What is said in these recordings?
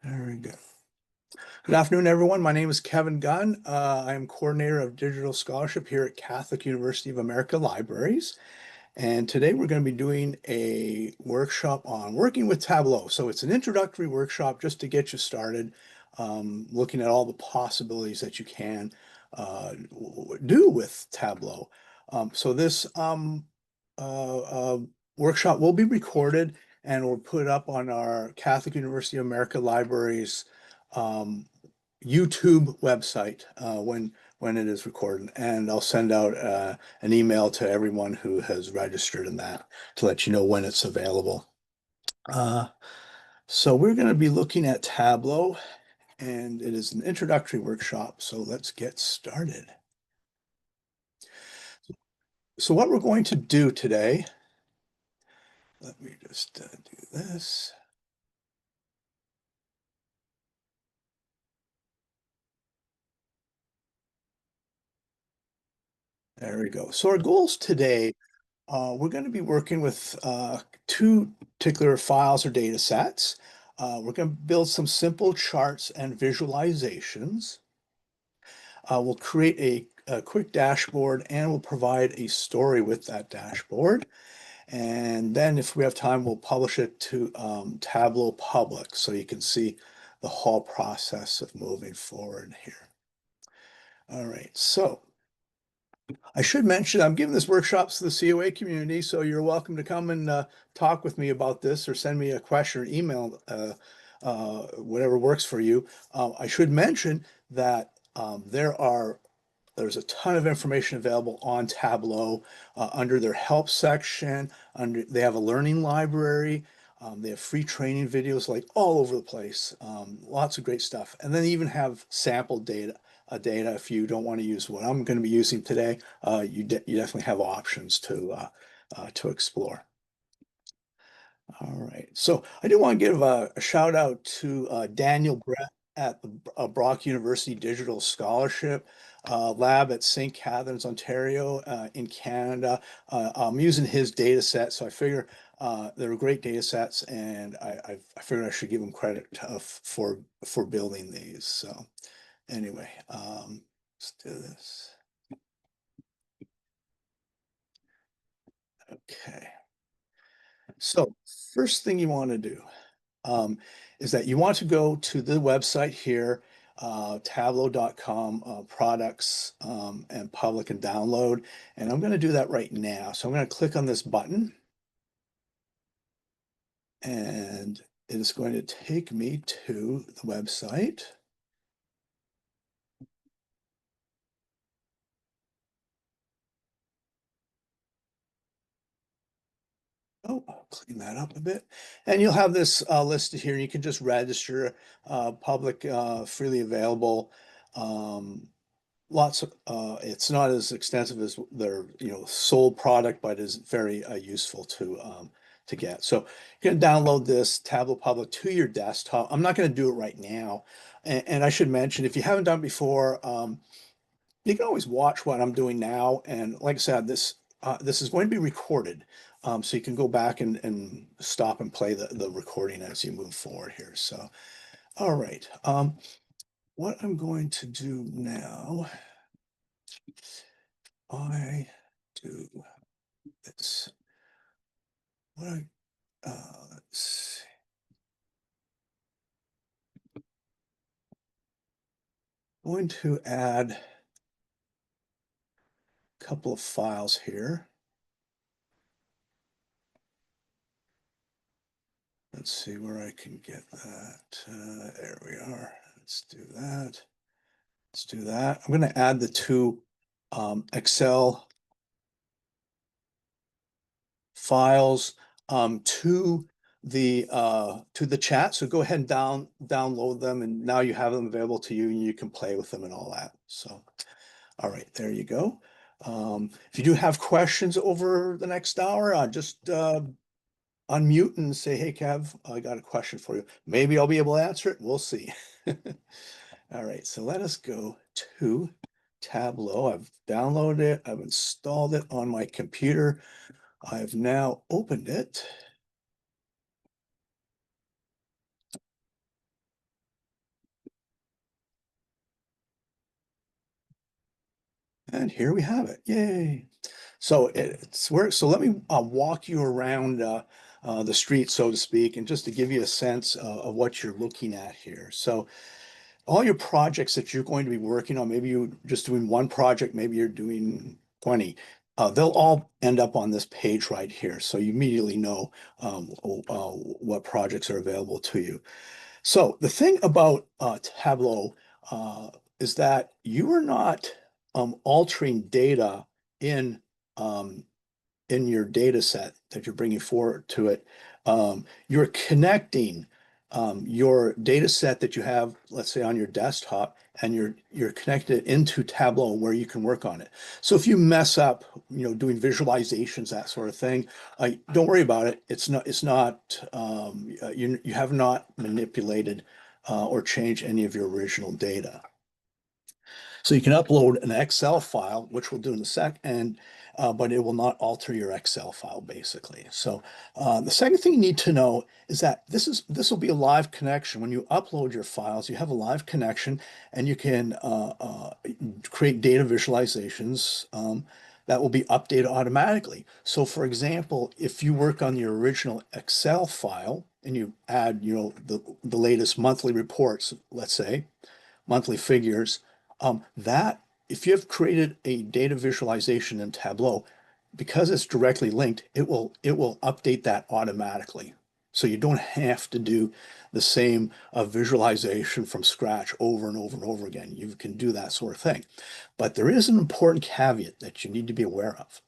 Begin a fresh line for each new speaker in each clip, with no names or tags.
There we go. Good afternoon, everyone. My name is Kevin Gunn. I am coordinator of digital scholarship here at Catholic University of America Libraries. And today we're going to be doing a workshop on working with Tableau. So it's an introductory workshop just to get you started, looking at all the possibilities that you can do with Tableau. So this uh, uh, workshop will be recorded and we'll put it up on our Catholic University of America Libraries um, YouTube website when it is recorded, and I'll send out an email to everyone who has registered in that to let you know when it's available. Uh, so we're going to be looking at Tableau, and it is an introductory workshop. So let's get started. So what we're going to do today, let me just do this. There we go. So our goals today, we're going to be working with two particular files or data sets. We're going to build some simple charts and visualizations. We'll create a quick dashboard and we'll provide a story with that dashboard. And then if we have time, we'll publish it to Tableau Public so you can see the whole process of moving forward here. All right, so I should mention I'm giving this workshops to the COA community, so you're welcome to come and talk with me about this or send me a question or email, whatever works for you. I should mention that there's a ton of information available on Tableau under their help section. They have a learning library. They have free training videos like all over the place. Lots of great stuff. And then they even have sample data if you don't want to use what I'm going to be using today. You definitely have options to explore. All right. So I do want to give a shout out to Daniel Brett at the Brock University Digital Scholarship Lab at St. Catharines, Ontario, in Canada. I'm using his data set, so I figure they're great data sets, and I figured I should give him credit for building these. So anyway, let's do this. Okay. So first thing you want to do is that you want to go to the website here, tableau.com, products and public and download. And I'm going to do that right now. So I'm going to click on this button and it is going to take me to the website. Oh, I'll clean that up a bit. And you'll have this listed here. You can just register, public, freely available. Lots of it's not as extensive as their sold product, but is very useful to get. So you can download this Tableau Public to your desktop. I'm not going to do it right now, and I should mention if you haven't done it before, you can always watch what I'm doing now. And like I said, this is going to be recorded, so you can go back and stop and play the recording as you move forward here. So all right, what I'm going to do now. I do this. What I let's see. Going to add a couple of files here. Let's see where I can get that. There we are. Let's do that. Let's do that. I'm going to add the two Excel files to the chat. So go ahead and download them, and now you have them available to you, and you can play with them and all that. So, all right, there you go. If you do have questions over the next hour, just unmute and say, "Hey, Kev, I got a question for you." Maybe I'll be able to answer it. We'll see. All right, so let us go to Tableau. I've downloaded it. I've installed it on my computer. I've now opened it. And here we have it. Yay. So it's where, so let me walk you around the street, so to speak, and just to give you a sense of what you're looking at here. So all your projects that you're going to be working on, maybe you're just doing one project, maybe you're doing 20, they'll all end up on this page right here. So you immediately know what projects are available to you. So the thing about Tableau is that you are not altering data in um, in your data set that you're bringing forward to it. You're connecting your data set that you have, let's say on your desktop, and you're connected into Tableau where you can work on it. So if you mess up, doing visualizations, that sort of thing, don't worry about it. You have not manipulated or changed any of your original data. So you can upload an Excel file, which we'll do in a sec, but it will not alter your Excel file basically. So the second thing you need to know is that this will be a live connection. When you upload your files, you have a live connection, and you can create data visualizations that will be updated automatically. So for example, if you work on your original Excel file and you add, the latest monthly reports, let's say, monthly figures, that if you have created a data visualization in Tableau, because it's directly linked, it will update that automatically. So you don't have to do the same visualization from scratch over and over and over again. You can do that sort of thing. But there is an important caveat that you need to be aware of.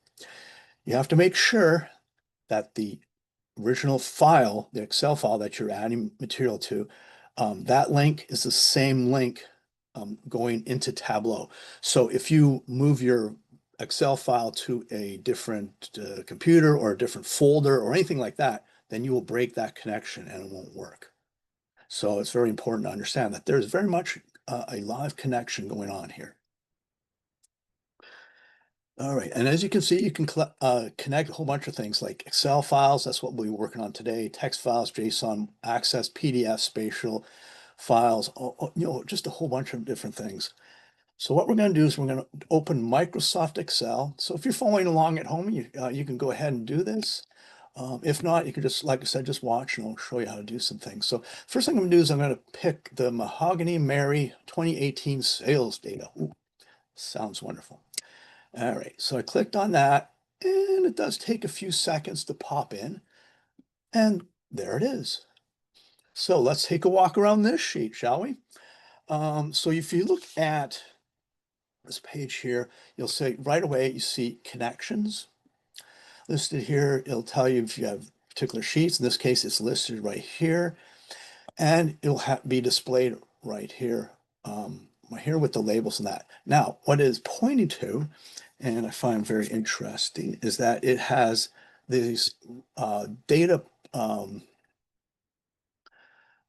You have to make sure that the original file, the Excel file that you're adding material to, that link is the same link going into Tableau. So if you move your Excel file to a different computer or a different folder or anything like that, then you will break that connection and it won't work. So it's very important to understand that there's very much a live connection going on here. All right, and as you can see, you can connect a whole bunch of things like Excel files, that's what we'll be working on today, text files, JSON, Access, PDF, spatial files, just a whole bunch of different things. So what we're going to do is we're going to open Microsoft Excel. So if you're following along at home, you can go ahead and do this. If not, you can just, like I said, just watch and I'll show you how to do some things. So first thing I'm going to do is I'm going to pick the Mahogany Mary 2018 sales data. Ooh, sounds wonderful. All right, so I clicked on that, and it does take a few seconds to pop in, and there it is. So let's take a walk around this sheet, shall we? So if you look at this page here, you'll say right away, you see connections listed here. It'll tell you if you have particular sheets. In this case, it's listed right here, and it'll be displayed right here, right here with the labels and that. Now, what it is pointing to, and I find very interesting, is that it has these data, um,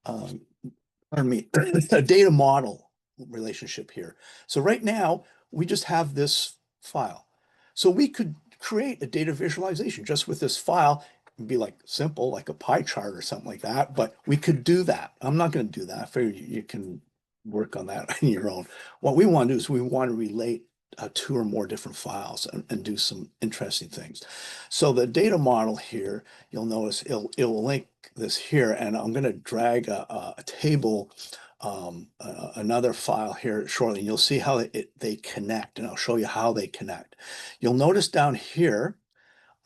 pardon me, a data model relationship here. So right now, we just have this file. So we could create a data visualization just with this file. It'd be like simple, like a pie chart or something like that, but we could do that. I'm not going to do that. I figure you can work on that on your own. What we want to do is we want to relate two or more different files and do some interesting things. So the data model here, you'll notice it'll link this here, and I'm going to drag a table, another file here shortly, and you'll see how they connect, and I'll show you how they connect. You'll notice down here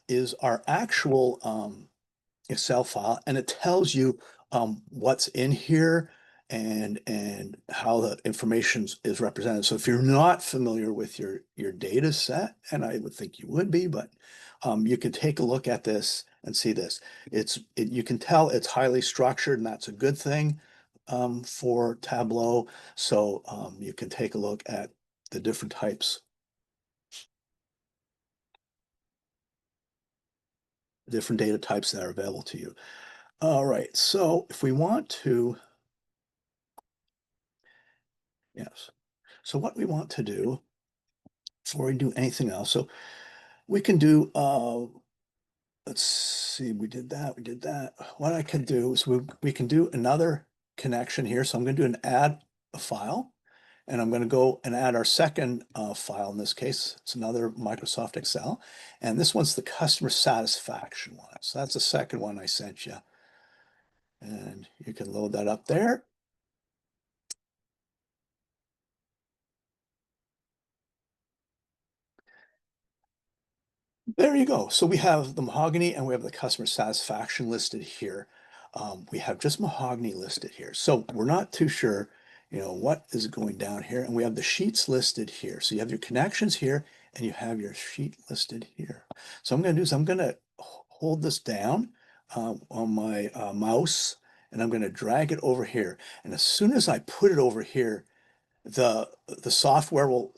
is our actual Excel file, and it tells you what's in here and how the information is represented. So if you're not familiar with your data set, and I would think you would be, but you can take a look at this and see this. You can tell it's highly structured, and that's a good thing for Tableau. So you can take a look at the different types, different data types that are available to you. All right, so if we want to, yes. So what we want to do before we do anything else, so we can do, let's see, we did that, we did that. What I can do is we can do another connection here. So I'm going to do an add a file, And I'm going to go and add our second file in this case. It's another Microsoft Excel. And this one's the customer satisfaction one. So that's the second one I sent you. And you can load that up there. There you go. So we have the mahogany and we have the customer satisfaction listed here. We have just mahogany listed here. So we're not too sure, what is going down here. And we have the sheets listed here. So you have your connections here and you have your sheet listed here. So I'm going to do is I'm going to hold this down on my mouse and I'm going to drag it over here. And as soon as I put it over here, the software will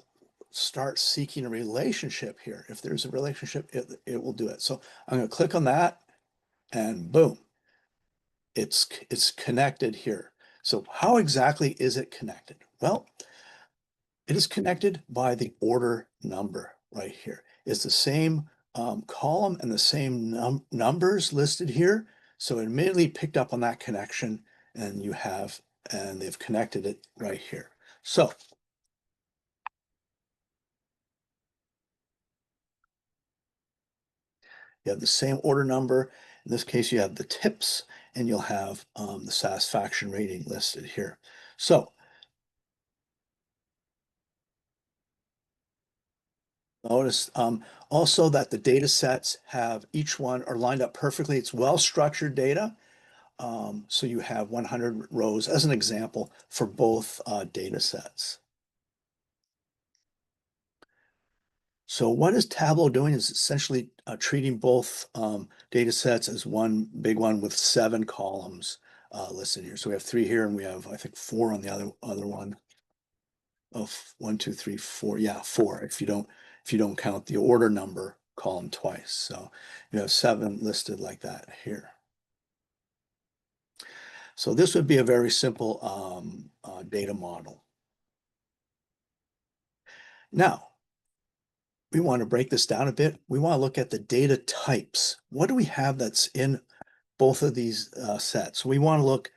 start seeking a relationship here. If there's a relationship, it will do it. So I'm going to click on that and boom, it's connected here. So how exactly is it connected? Well, it is connected by the order number right here. It's the same column and the same numbers listed here. So it immediately picked up on that connection and they've connected it right here. So you have the same order number. In this case, you have the tips and you'll have the satisfaction rating listed here. So notice also that the data sets have each one are lined up perfectly. It's well-structured data. So you have 100 rows as an example for both data sets. So what is Tableau doing is essentially treating both data sets as one big one with 7 columns listed here. So we have 3 here and we have, I think, 4 on the other one. Of 1, 2, 3, 4. Yeah, 4 if you don't count the order number column twice. So you have 7 listed like that here. So this would be a very simple data model. Now, we want to break this down a bit. We want to look at the data types. What do we have that's in both of these sets? We want to look,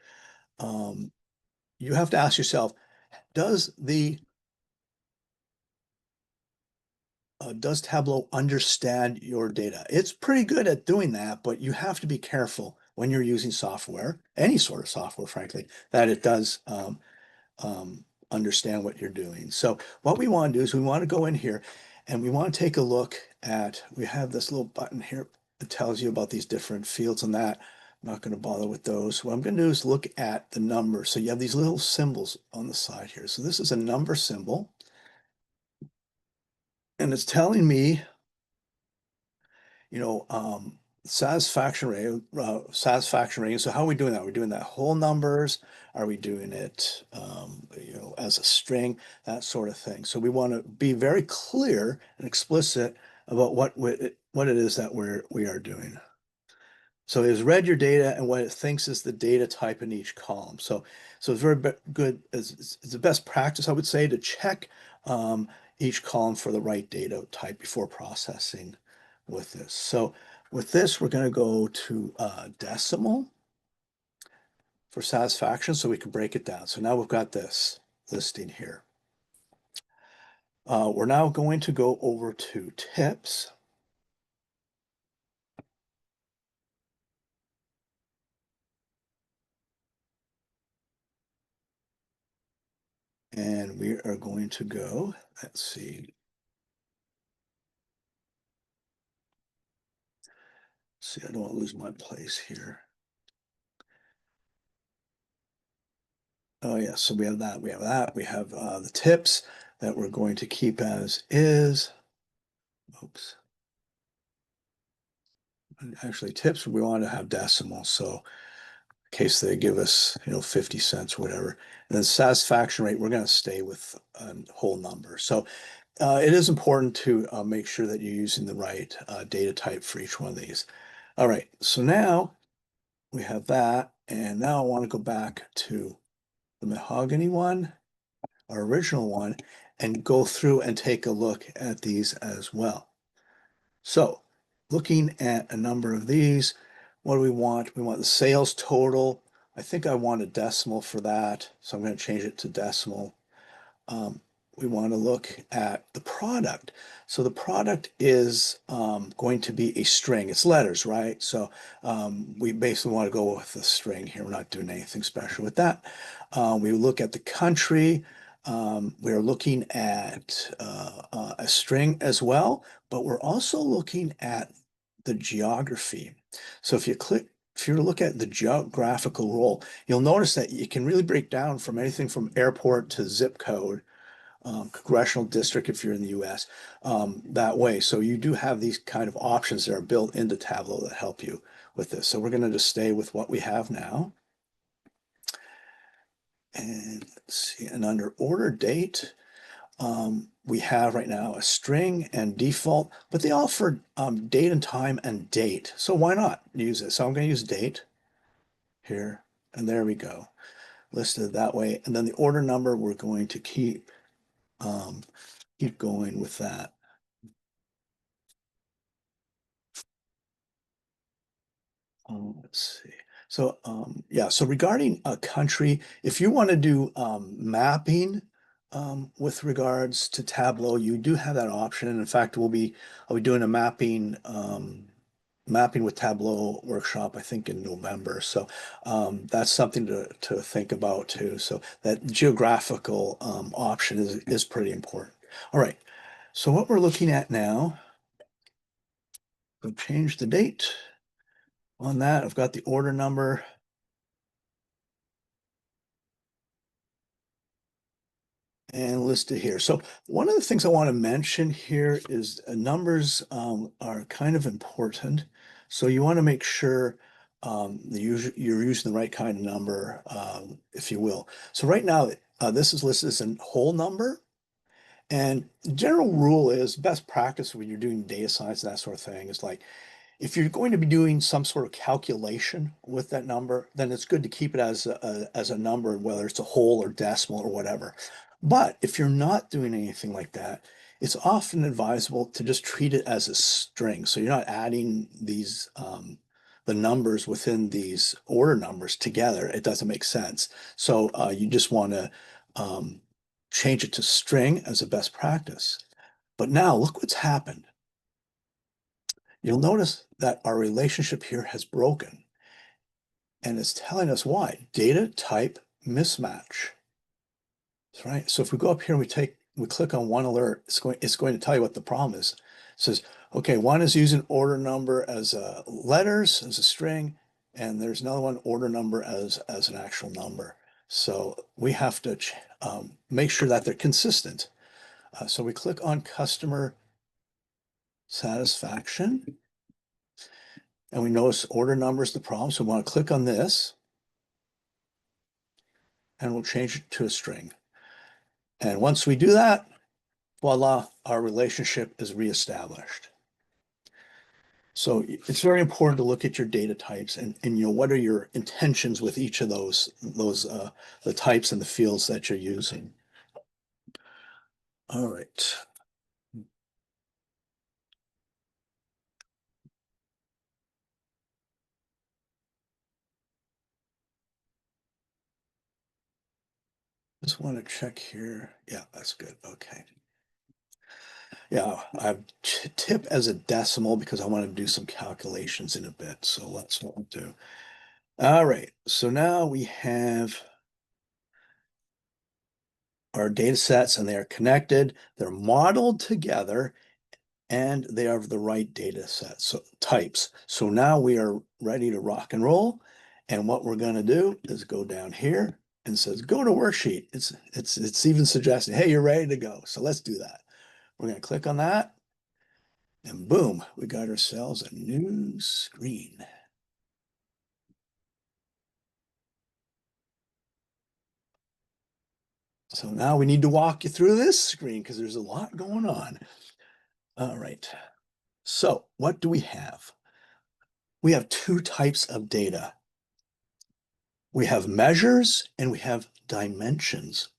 you have to ask yourself, does Tableau understand your data? It's pretty good at doing that, but you have to be careful when you're using software, any sort of software, frankly, that it does understand what you're doing. So what we want to do is we want to go in here and we want to take a look at, we have this little button here that tells you about these different fields and that. I'm not going to bother with those. What I'm going to do is look at the numbers. So you have these little symbols on the side here. So this is a number symbol. And it's telling me, satisfaction rating. So how are we doing that? Are we doing that whole numbers? Are we doing it, as a string, that sort of thing? So we want to be very clear and explicit about what it is that we are doing. So it has read your data and what it thinks is the data type in each column. So it's very good. It's the best practice, I would say, to check each column for the right data type before processing with this. So with this, we're going to go to decimal for satisfaction so we can break it down. So now we've got this listing here. We're now going to go over to tips. And we are going to go, let's see. See, I don't want to lose my place here. Oh yeah, so we have that, we have that, we have the tips that we're going to keep as is. Oops. And actually tips, we want to have decimal, so in case they give us, 50 cents, whatever. And then satisfaction rate, we're going to stay with a whole number. So it is important to make sure that you're using the right data type for each one of these. All right, so now we have that, and now I want to go back to the mahogany one, our original one, and go through and take a look at these as well. So looking at a number of these, what do we want? We want the sales total. I think I want a decimal for that, so I'm going to change it to decimal. um, we want to look at the product. So the product is going to be a string. It's letters, right? So we basically want to go with the string here. We're not doing anything special with that. We look at the country. We're looking at a string as well, but we're also looking at the geography. So if you look at the geographical role, you'll notice that you can really break down from anything from airport to zip code, congressional district if you're in the US, that way. So you do have these kind of options that are built into Tableau that help you with this. So we're going to just stay with what we have now. And let's see, and under order date, we have right now a string and default, but they offer date and time and date. So why not use it? So I'm going to use date here, and there we go, listed that way. And then the order number, we're going to keep going with that. Let's see. So yeah, so regarding a country, if you want to do mapping with regards to Tableau, you do have that option. And in fact, I'll be doing a mapping with Tableau workshop, I think in November. So that's something to think about too. So that geographical option is pretty important. All right. So what we're looking at now, we'll change the date on that. I've got the order number. And listed here. So one of the things I want to mention here is numbers are kind of important. So you want to make sure you're using the right kind of number, if you will. So right now, this is listed as a whole number. And the general rule is best practice when you're doing data science and that sort of thing is like, if you're going to be doing some sort of calculation with that number, then it's good to keep it as a number, whether it's a whole or decimal or whatever. But if you're not doing anything like that, it's often advisable to just treat it as a string. So you're not adding the numbers within these order numbers together. It doesn't make sense. So you just want to change it to string as a best practice. But now look what's happened. You'll notice that our relationship here has broken, and it's telling us why. Data type mismatch. That's right. So if we go up here and we click on one alert, it's going to tell you what the problem is. It says, okay, one is using order number as letters, as a string, and there's another one, order number as an actual number. So we have to make sure that they're consistent. So we click on customer satisfaction. And we notice order number is the problem. So we want to click on this and we'll change it to a string. And once we do that, voila, our relationship is reestablished. So it's very important to look at your data types and what are your intentions with each of the types and the fields that you're using. All right. Just want to check here. Yeah, that's good. Okay. Yeah, I've tip as a decimal because I want to do some calculations in a bit. So that's what we'll do. All right, so now we have our data sets and they are connected, they're modeled together, and they are the right data sets, so types. So now we are ready to rock and roll. And what we're going to do is go down here and says, go to worksheet. It's even suggesting, hey, you're ready to go. So let's do that. We're going to click on that. And boom, we got ourselves a new screen. So now we need to walk you through this screen because there's a lot going on. All right. So what do we have? We have two types of data. We have measures and we have dimensions.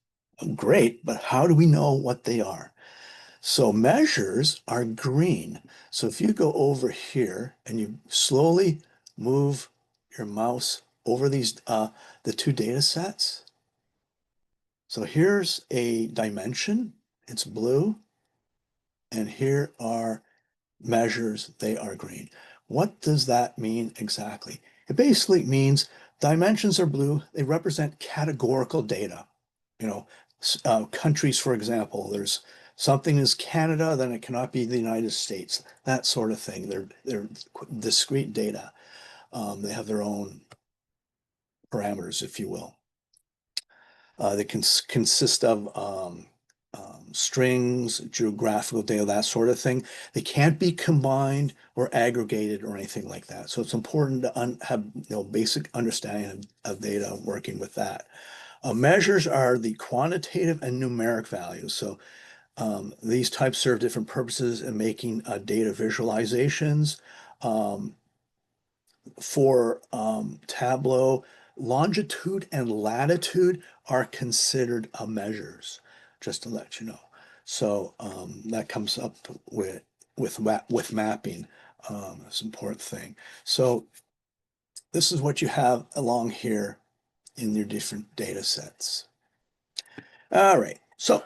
Great, but how do we know what they are? So measures are green. So if you go over here and you slowly move your mouse over the two data sets, So here's a dimension, it's blue, and here are measures, they are green. What does that mean exactly? It basically means dimensions are blue, they represent categorical data. You know, countries, for example, there's something is Canada, then it cannot be the United States, that sort of thing. They're discrete data. They have their own parameters, if you will. They can consist of strings, geographical data, that sort of thing. They can't be combined or aggregated or anything like that. So it's important to have basic understanding of data working with that. Measures are the quantitative and numeric values. So these types serve different purposes in making data visualizations. Um, for Tableau, longitude and latitude are considered measures, just to let you know. So that comes up with mapping. It's an important thing. So this is what you have along here in your different data sets. All right. So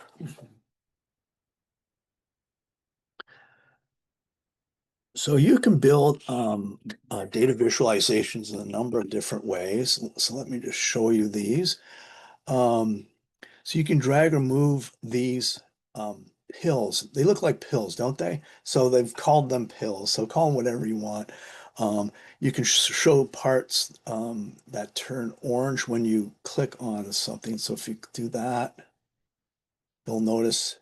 you can build data visualizations in a number of different ways. So let me just show you these. Um, So you can drag or move these pills. They look like pills, don't they? So they've called them pills. So call them whatever you want. You can show parts that turn orange when you click on something. So if you do that, you'll notice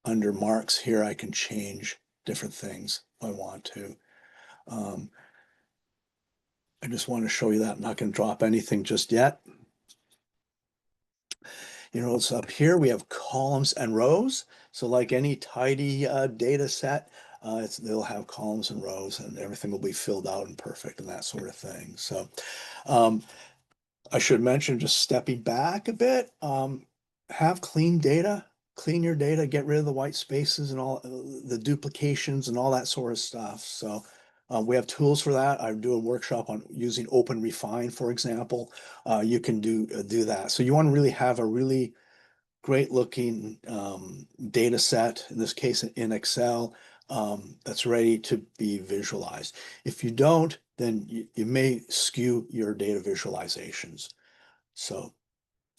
under marks here, I can change different things if I want to. Um, I just want to show you that. I'm not going to drop anything just yet. You notice up here we have columns and rows. So like any tidy data set, they'll have columns and rows and everything will be filled out and perfect and that sort of thing. So um, I should mention, just stepping back a bit, have clean data, clean your data, get rid of the white spaces and all the duplications and all that sort of stuff. So we have tools for that. I do a workshop on using Open Refine, for example. You can do that. So you want to really have a really great looking data set, in this case in Excel, that's ready to be visualized. If you don't, then you may skew your data visualizations. So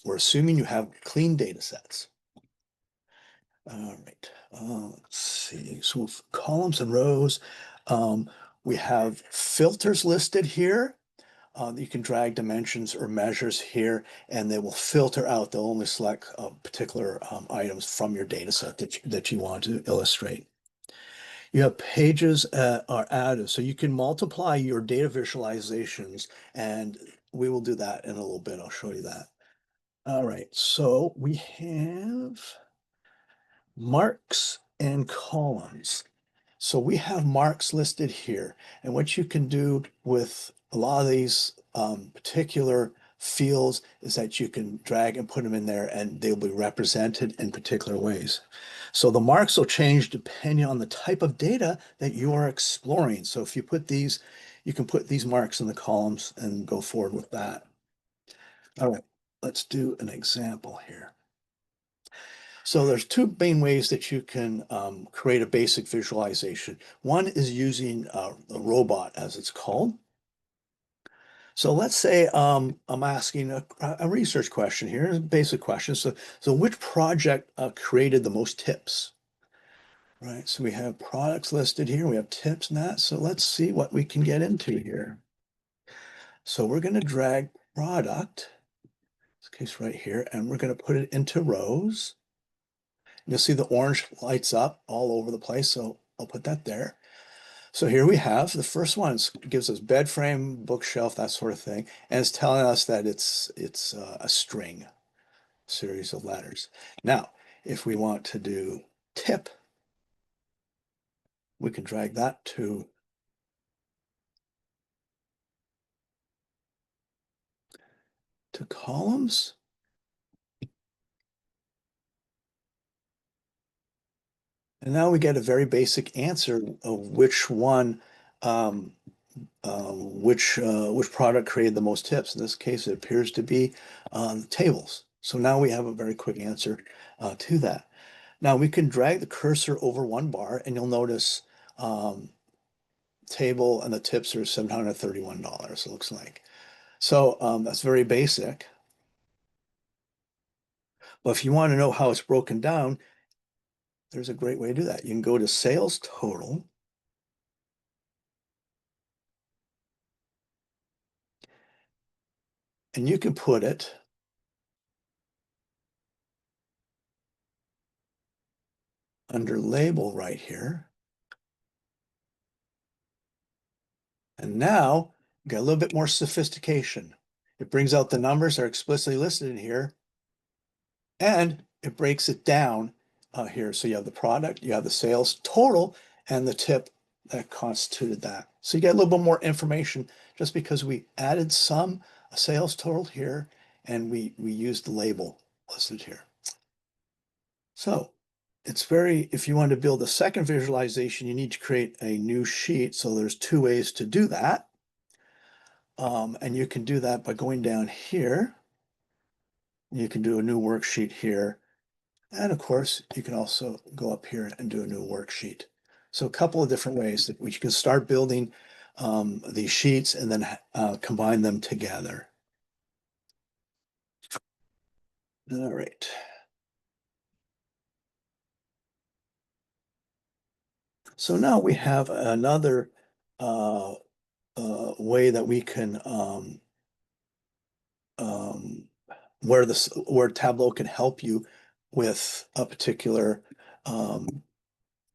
we're assuming you have clean data sets. All right, let's see. So columns and rows, we have filters listed here. You can drag dimensions or measures here, and they will filter out. They'll only select particular items from your data set that you want to illustrate. You have pages are added, so you can multiply your data visualizations, and we will do that in a little bit. I'll show you that. All right, so we have marks and columns. So we have marks listed here, and what you can do with a lot of these particular fields is that you can drag and put them in there and they'll be represented in particular ways. So the marks will change depending on the type of data that you are exploring. So if you put these, you can put these marks in the columns and go forward with that. All right, let's do an example here. So there's two main ways that you can create a basic visualization. One is using a robot, as it's called. So let's say I'm asking a research question here, a basic question. So which project created the most tips? Right, so we have products listed here, we have tips and that. So let's see what we can get into here. So we're going to drag product, in this case right here, and we're going to put it into rows. You'll see the orange lights up all over the place, so I'll put that there. So here we have the first one. It gives us bed frame, bookshelf, that sort of thing, and it's telling us that it's a string, series of letters. Now, if we want to do tip, we can drag that to columns. And now we get a very basic answer of which one which product created the most tips. In this case, it appears to be tables. So now we have a very quick answer to that. Now we can drag the cursor over one bar and you'll notice table and the tips are $731, it looks like. So that's very basic. But if you want to know how it's broken down, there's a great way to do that. You can go to sales total. And you can put it under label right here. And now you got a little bit more sophistication. It brings out the numbers that are explicitly listed in here, and it breaks it down here. So you have the product, you have the sales total, and the tip that constituted that. So you get a little bit more information just because we added some sales total here, and we used the label listed here. So it's if you want to build a second visualization, you need to create a new sheet. So there's two ways to do that. And you can do that by going down here. You can do a new worksheet here. And of course, you can also go up here and do a new worksheet. So a couple of different ways that we can start building these sheets and then combine them together. All right. So now we have another way that we can where Tableau can help you with a particular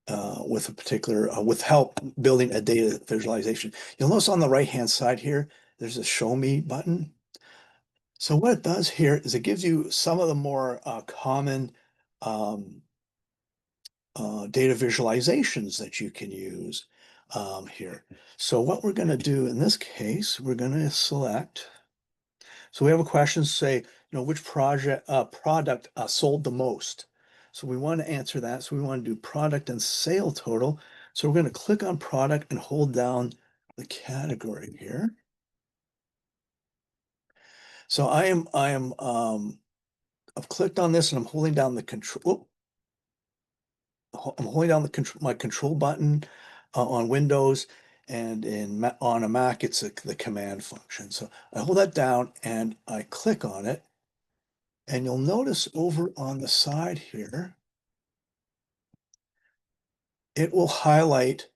with help building a data visualization. You'll notice on the right hand side here, there's a show me button. So what it does here is it gives you some of the more common data visualizations that you can use here. So what we're going to do in this case, we're going to select. So we have a question say, which product sold the most? So we want to answer that. So we want to do product and sale total. So we're going to click on product and hold down the category here. So I've clicked on this and I'm holding down the control. I'm holding down my control button on Windows, and on a Mac, it's the command function. So I hold that down and I click on it. And you'll notice over on the side here, it will highlight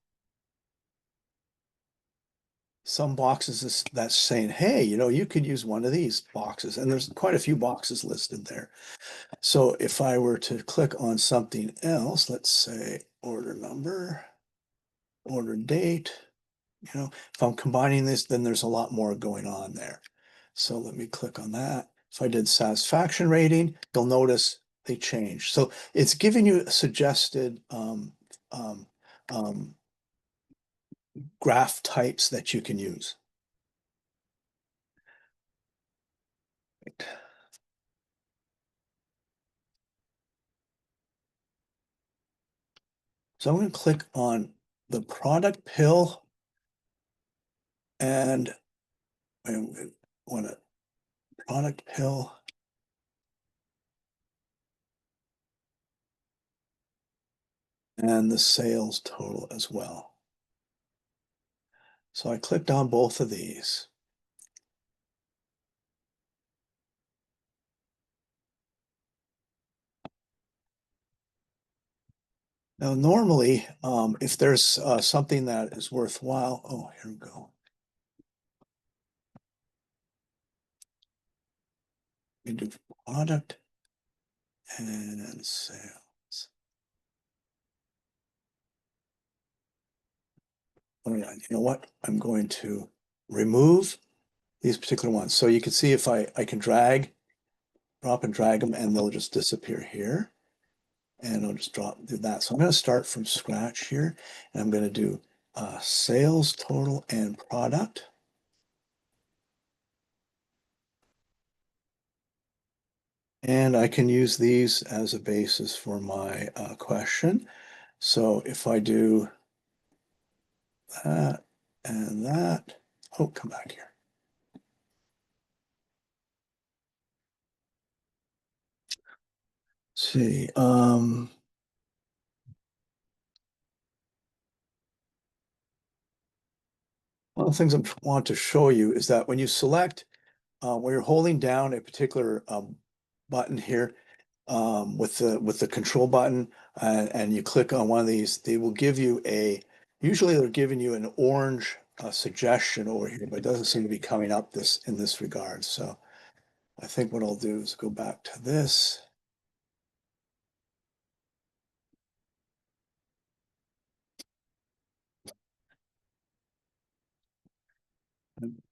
some boxes that's saying, hey, you could use one of these boxes. And there's quite a few boxes listed there. So if I were to click on something else, let's say order number, order date, if I'm combining this, then there's a lot more going on there. So let me click on that. If I did satisfaction rating, you'll notice they change. So it's giving you suggested um, graph types that you can use. Right. So I'm going to click on the product pill, and I want a product pill. And the sales total as well. So I clicked on both of these. Now, normally, if there's something that is worthwhile, oh, here we go. We do product and sales. Oh yeah, you know what? I'm going to remove these particular ones. So you can see if I can drop and drag them, and they'll just disappear here. And I'll just do that. So I'm going to start from scratch here, and I'm going to do sales total and product. And I can use these as a basis for my question. So if I do that and that, oh, come back here. see. One of the things I want to show you is that when you select, when you're holding down a particular button here with the control button and you click on one of these, they will give you usually they're giving you an orange suggestion over here, but it doesn't seem to be coming up in this regard. So I think what I'll do is go back to this.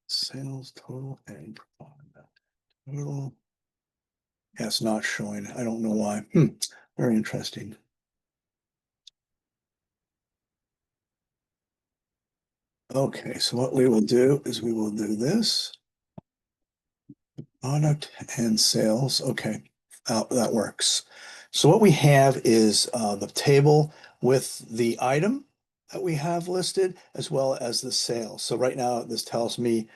Sales total and total. Yeah, it's not showing. I don't know why. Very interesting. Okay, so what we will do is we will do this. Product and sales. Okay, that works. So what we have is the table with the item that we have listed as well as the sales. So right now this tells me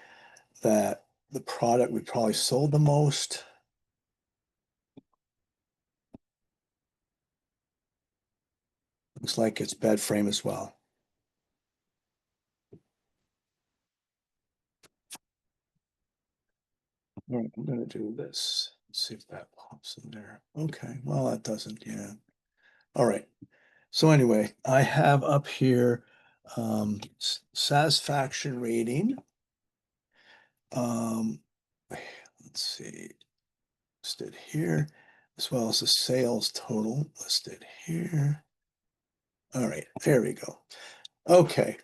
that the product we probably sold the most. Looks like it's bed frame as well. All right, I'm gonna do this. Let's see if that pops in there. Okay, well, that doesn't, yeah. All right. So anyway, I have up here satisfaction rating. Um, let's see, listed here, as well as the sales total listed here. All right, there we go. Okay.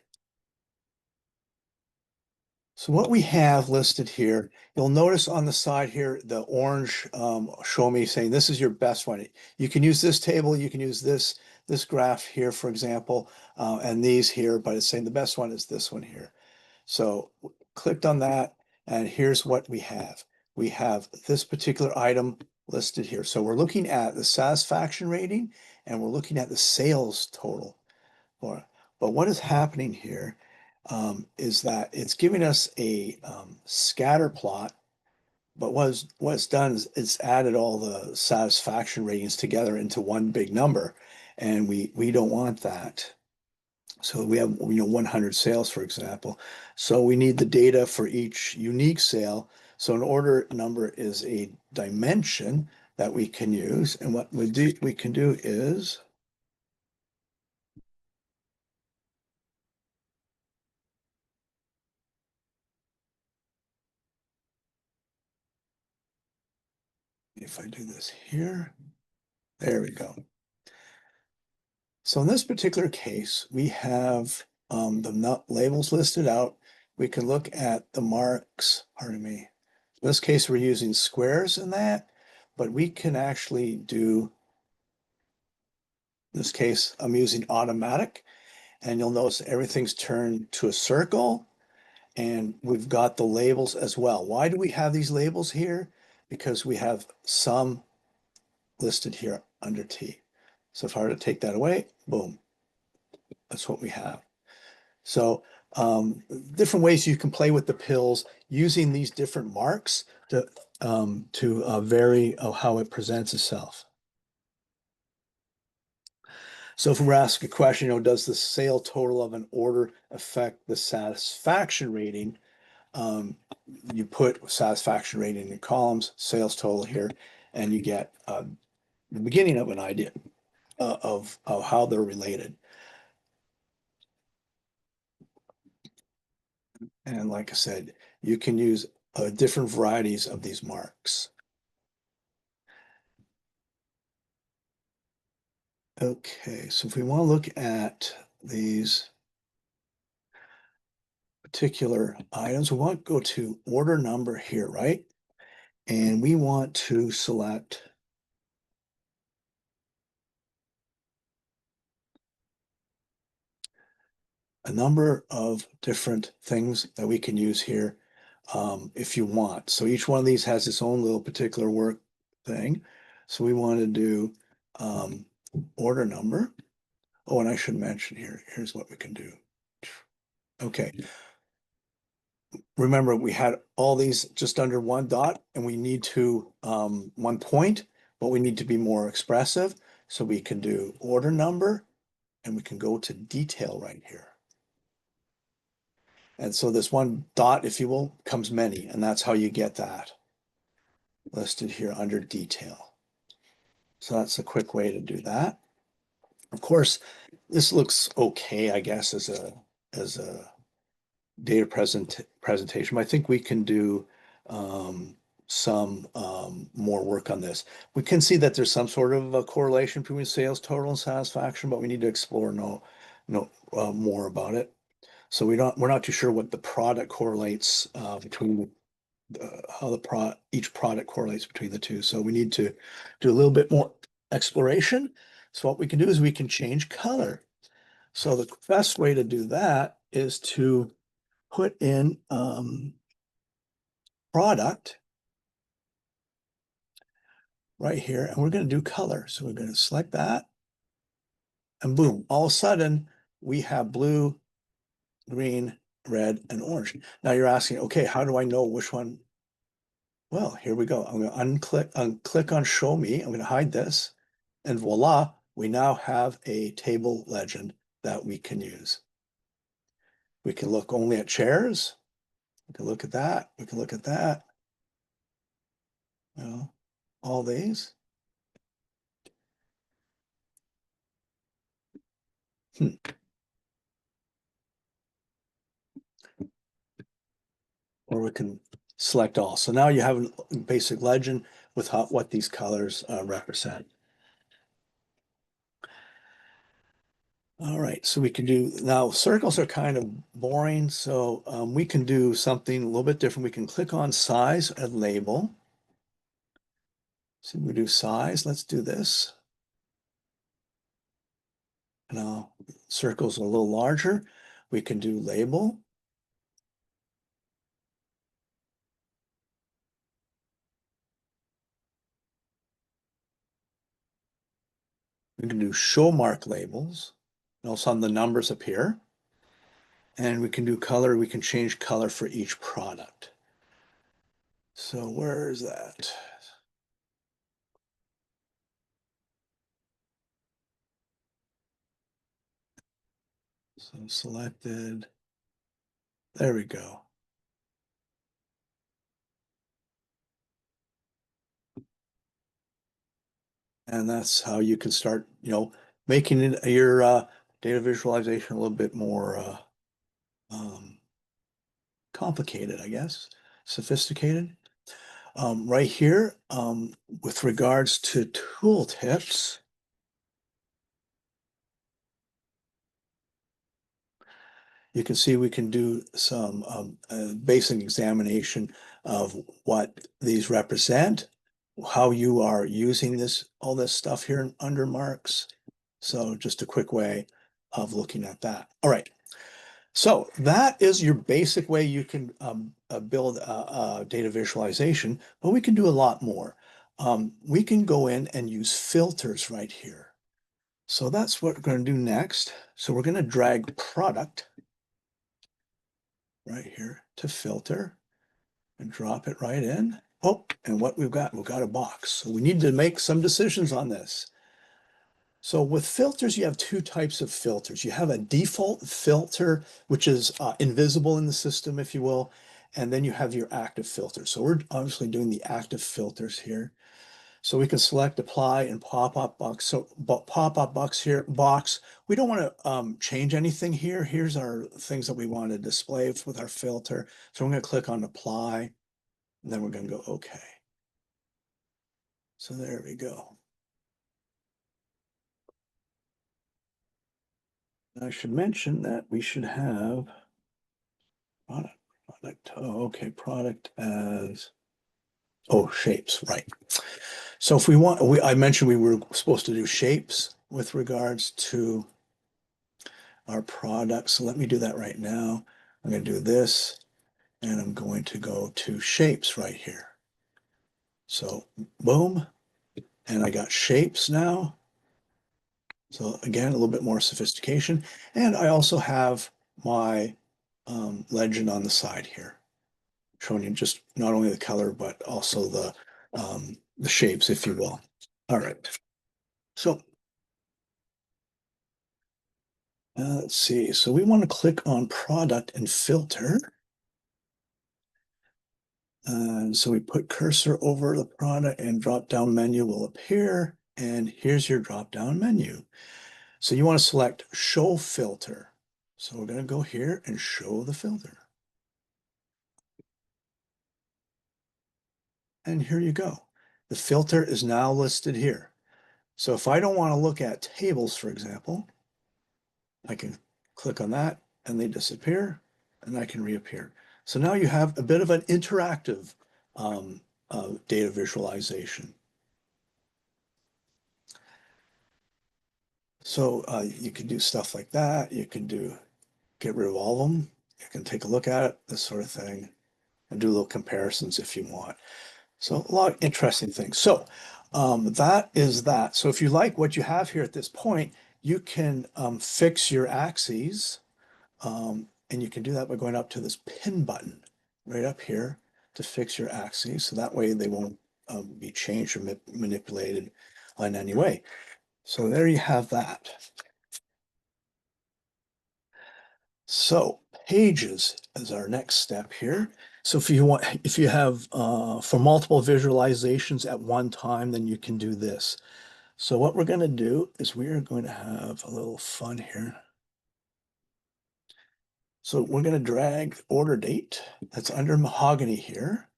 So what we have listed here, you'll notice on the side here, the orange show me saying this is your best one. You can use this table, you can use this graph here, for example, and these here, but it's saying the best one is this one here. So clicked on that, and here's what we have. We have this particular item listed here. So we're looking at the satisfaction rating, and we're looking at the sales total. But what is happening here is that it's giving us a scatter plot, but what it's done is it's added all the satisfaction ratings together into one big number, and we don't want that. So we have 100 sales, for example. So we need the data for each unique sale. So an order number is a dimension that we can use, and what we can do is if I do this here, there we go. So in this particular case, we have the labels listed out. We can look at the marks, pardon me. In this case, we're using squares in that, but we can actually do, in this case, I'm using automatic, and you'll notice everything's turned to a circle, and we've got the labels as well. Why do we have these labels here? Because we have some listed here under T. So if I were to take that away, boom, that's what we have. So different ways you can play with the pills using these different marks to vary how it presents itself. So if we ask a question, does the sale total of an order affect the satisfaction rating? You put satisfaction rating in columns, sales total here, and you get the beginning of an idea of how they're related. And like I said, you can use different varieties of these marks. Okay, so if we want to look at these particular items, we want to go to order number here, right? And we want to select a number of different things that we can use here if you want. So each one of these has its own little particular work thing. So we want to do order number. Oh, and I should mention here's what we can do. Okay. Remember, we had all these just under one dot, and we need to 1 point. but we need to be more expressive. So we can do order number and we can go to detail right here. And so this one dot, if you will, becomes many, and that's how you get that listed here under detail. So that's a quick way to do that. Of course, this looks okay, I guess, as a data presentation. But I think we can do some more work on this. We can see that there's some sort of a correlation between sales total and satisfaction, but we need to explore more about it. So we're not too sure what the product correlates between how each product correlates between the two. So we need to do a little bit more exploration. So what we can do is we can change color. So the best way to do that is to put in product right here, and we're going to do color. So we're going to select that, and boom, all of a sudden we have blue, green, red, and orange. Now you're asking, okay, how do I know which one? Well, here we go. I'm going to click on show me. I'm going to hide this, and voila, we now have a table legend that we can use. We can look only at chairs. We can look at that. We can look at that. You know, all these. Or we can select all. So now you have a basic legend with what these colors represent. All right, so we can do, now circles are kind of boring, so we can do something a little bit different. We can click on size and label. So we do size, let's do this. Now circles are a little larger. We can do label. We can do show mark labels. And also on the numbers appear. And we can do color. We can change color for each product. So where is that? So selected. There we go. And that's how you can start, making it your data visualization a little bit more complicated, I guess, sophisticated. Right here, with regards to tool tips, you can see we can do some basic examination of what these represent, how you are using all this stuff here under marks. So just a quick way of looking at that. All right. So that is your basic way you can build a data visualization, but we can do a lot more. We can go in and use filters right here. So that's what we're going to do next. So we're going to drag product right here to filter and drop it right in. Oh, and what we've got a box. So we need to make some decisions on this. So with filters, you have two types of filters. You have a default filter, which is invisible in the system, if you will, and then you have your active filter. So we're obviously doing the active filters here. So we can select apply and pop-up box. So pop-up box here, we don't want to change anything here. Here's our things that we want to display with our filter. So I'm going to click on apply, and then we're going to go okay. So there we go. I should mention that we should have product. Oh, okay. Product as, shapes, right. So if we want, I mentioned we were supposed to do shapes with regards to our product. So let me do that right now. I'm going to do this, and I'm going to go to shapes right here. So boom, and I got shapes now. So again, a little bit more sophistication. And I also have my legend on the side here, showing you just not only the color, but also the shapes, if you will. All right. So let's see. So we want to click on product and filter. And so we put cursor over the product and drop down menu will appear. And here's your drop down menu. So you want to select show filter. So we're going to go here and show the filter. And here you go. The filter is now listed here. So if I don't want to look at tables, for example, I can click on that and they disappear and I can reappear. So now you have a bit of an interactive data visualization. So you can do stuff like that. You can get rid of all of them. You can take a look at it, this sort of thing, and do little comparisons if you want. So a lot of interesting things. So that is that. So if you like what you have here at this point, you can fix your axes, and you can do that by going up to this pin button right up here to fix your axes. So that way they won't be changed or manipulated in any way. So there you have that. So pages is our next step here. So if you have for multiple visualizations at one time, then you can do this. So what we're going to do is we are going to have a little fun here. So we're going to drag order date that's under mahogany here.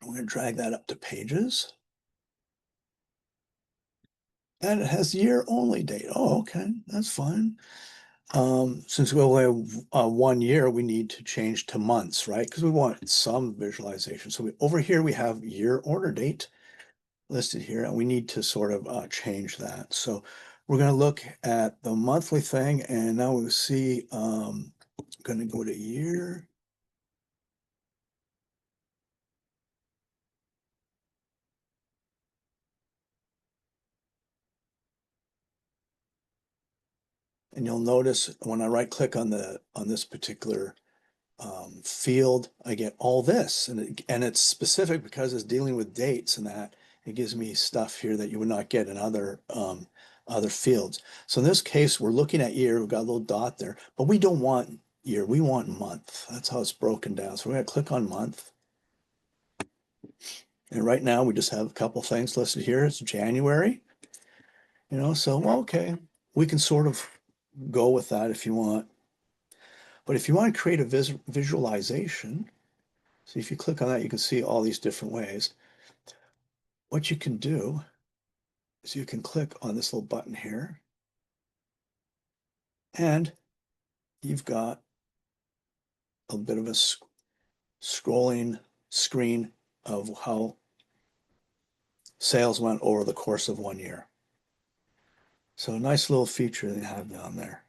We're going to drag that up to pages. And it has year only date. Oh, okay, that's fine. Since we only have 1 year, we need to change to months, right? Because we want some visualization. So over here, we have year order date listed here, and we need to sort of change that. So we're going to look at the monthly thing, and now we'll see, I'm going to go to year. And you'll notice when I right click on this particular field, I get all this, and it's specific because it's dealing with dates and that. It gives me stuff here that you would not get in other fields. So in this case, we're looking at year. We've got a little dot there, but we don't want year. We want month. That's how it's broken down. So we're going to click on month. And right now we just have a couple things listed here. It's January, so okay, we can sort of go with that if you want. But if you want to create a visualization, so if you click on that, you can see all these different ways. What you can do is you can click on this little button here, and you've got a bit of a scrolling screen of how sales went over the course of 1 year. So a nice little feature they have down there.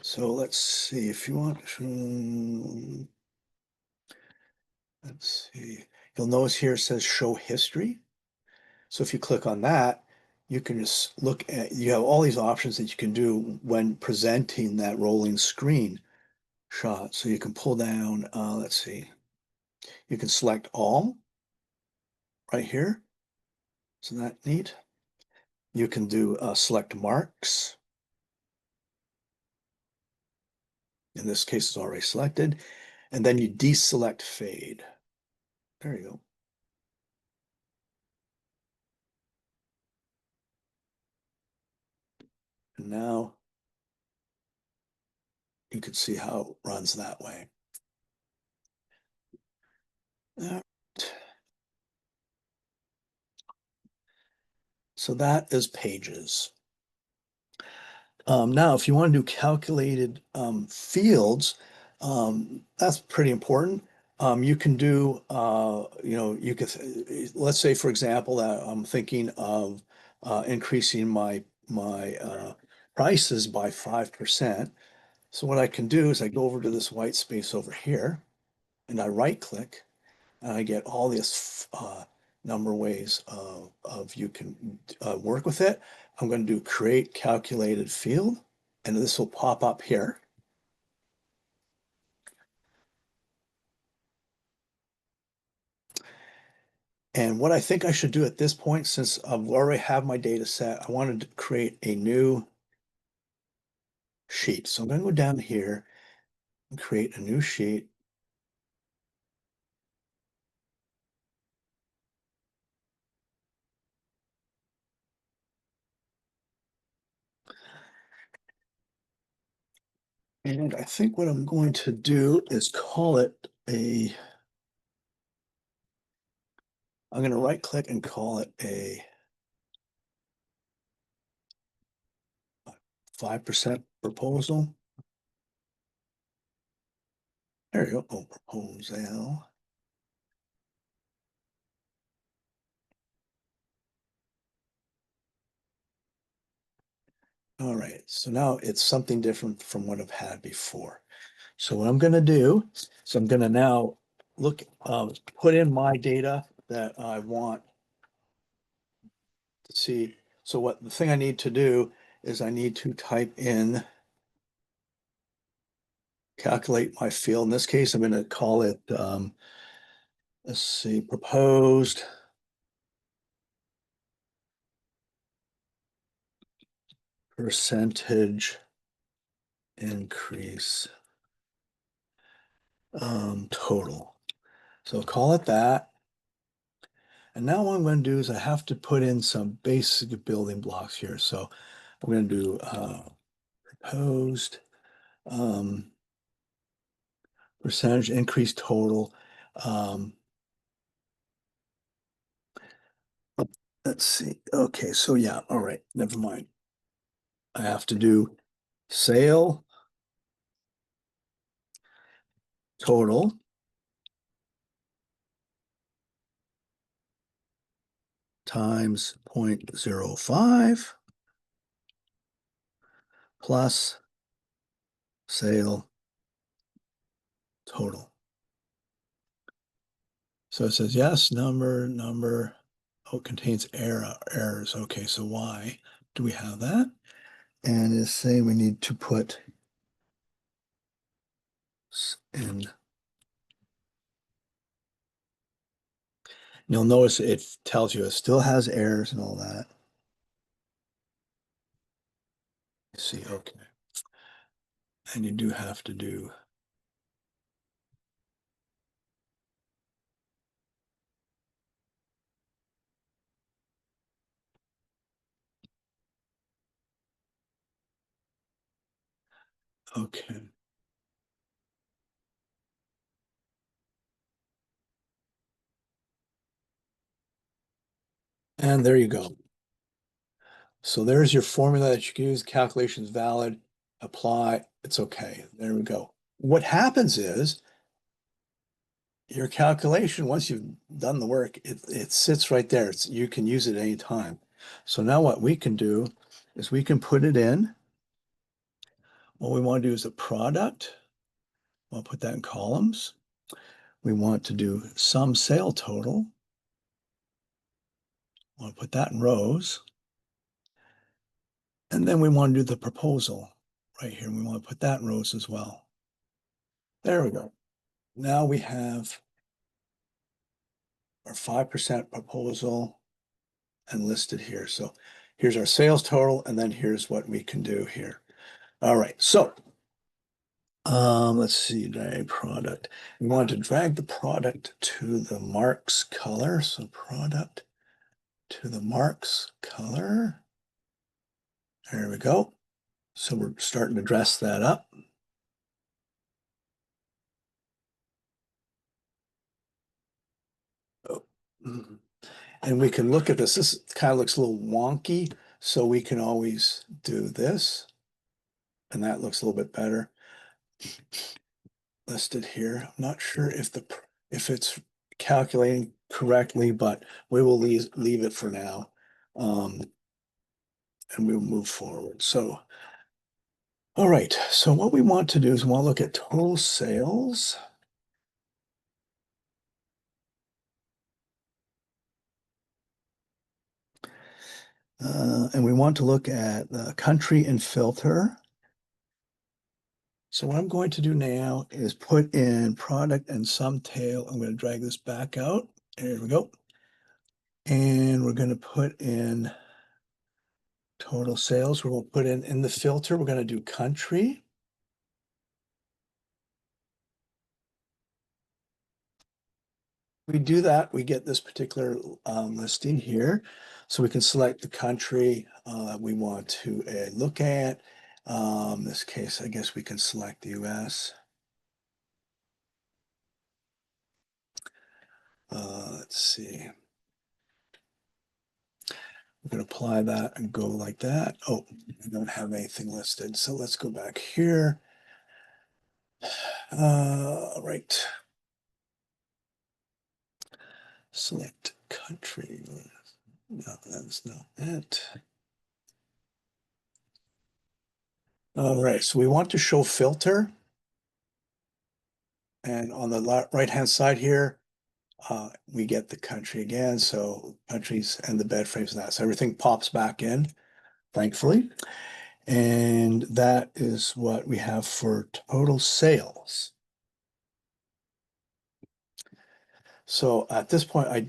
So let's see if you want to, let's see, you'll notice here it says show history. So if you click on that, you can just look at, you have all these options that you can do when presenting that rolling screen shot. So you can pull down, let's see, you can select all right here. Isn't that neat? You can do select marks. In this case, it's already selected. And then you deselect fade. There you go. And now you can see how it runs that way. So that is pages. Now, if you want to do calculated fields, that's pretty important. You can do, you could, let's say, for example, that I'm thinking of increasing my prices by 5%. So what I can do is I go over to this white space over here, and I right click, and I get all this number of ways of you can work with it. I'm going to do create calculated field, and this will pop up here. And what I think I should do at this point, since I already have my data set, I wanted to create a new sheet. So I'm going to go down here and create a new sheet. And I think what I'm going to do is call it I'm going to right click and call it a 5% proposal. There you go. Oh, proposal. All right, so now it's something different from what I've had before. So what I'm going to do is I'm going to now put in my data that I want to see. So what the thing I need to do is I need to type in, calculate my field. In this case, I'm going to call it, let's see, proposed percentage increase total. So call it that. And now what I'm going to do is I have to put in some basic building blocks here. So I'm going to do proposed percentage increase total. Um, let's see. Okay, so yeah, all right, never mind. I have to do sale total times 0.05 plus sale total. So it says yes, number. Oh, it contains errors. Okay, so why do we have that? And it's saying we need to put in. You'll notice it tells you it still has errors and all that. See, okay. And you do have to do. Okay. And there you go. So there's your formula that you can use. Calculation is valid. Apply. It's okay. There we go. What happens is your calculation, once you've done the work, it sits right there. You can use it any time. So now what we can do is we can put it in. What we want to do is a product. We'll put that in columns. We want to do sum sale total. We'll put that in rows. And then we want to do the proposal right here. We want to put that in rows as well. There we go. Now we have our 5% proposal and listed here. So here's our sales total, and then here's what we can do here. All right, so let's see, drag product. We want to drag the product to the marks color. So product to the marks color. There we go. So we're starting to dress that up. Oh. And we can look at this. This kind of looks a little wonky, so we can always do this. And that looks a little bit better. Listed here. I'm not sure if it's calculating correctly, but we will leave it for now. And we'll move forward. So, all right. So what we want to do is we want to look at total sales. And we want to look at the country and filter. So what I'm going to do now is put in product and sum tail. I'm going to drag this back out. There we go. And we're going to put in total sales. We're going to put in the filter, we're going to do country. We do that, we get this particular listing here. So we can select the country we want to look at. In this case, I guess we can select the US. Let's see. We're going to apply that and go like that. Oh, I don't have anything listed. So let's go back here. Right. Select country. No, that's not it. All right, so we want to show filter. And on the right-hand side here, we get the country again. So countries and the bed frames and that. So everything pops back in, thankfully. And that is what we have for total sales. So at this point, I'm